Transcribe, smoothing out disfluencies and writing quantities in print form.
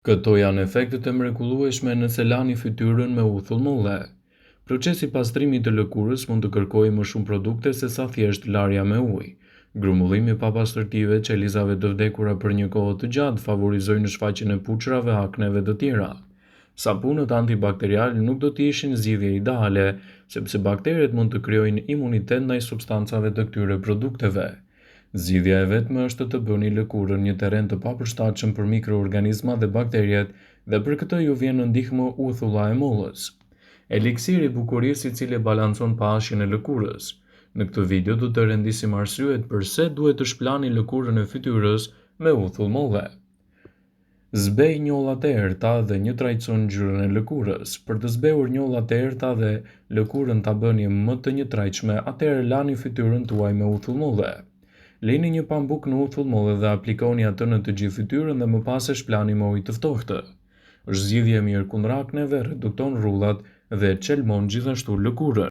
Këto janë efektet e mrekullueshme nëse lani fytyrën me uthull molle. Procesi pastrimit të lëkurës mund të kërkojë më shumë produkte se sa thjesht larja me ujë. Grumullimi pa pastërtive, qelizave të vdekura për një kohë të gjatë favorizojnë shfaqjen e puçrave, akneve të tjera. Sapunët antibakterial nuk do të ishin zgjidhje ideale, sepse bakteret mund të krijojnë imunitet ndaj substancave të këtyre produkteve. Zgjidhja e vetme është të bëni lëkurën një terren të papërshtatshëm për mikroorganizma dhe bakteriet, dhe për këtë ju vjen në ndihmë uthulla e mollës. Eliksiri i bukurisë, i cili balancon pH-in e lëkurës. Në këtë video do të rendisim arsyet pse duhet të shplani lëkurën e fytyrës me uthull molle. Zbej njollat e errta dhe një trajtson ngjyrën e lëkurës. Për të zbehur njollat e errta dhe lëkurën ta bëni më të njëtrajtshme, atëherë lani fytyrën tuaj me uthull molle. Lini një pambuk në uthull molle dhe aplikoni atë në të gjithë fytyrën dhe më pas e shplani me ujë të ftohtë. Është zgjidhje e mirë kundër akneve, redukton rrullat dhe çelmon gjithashtu lëkurën.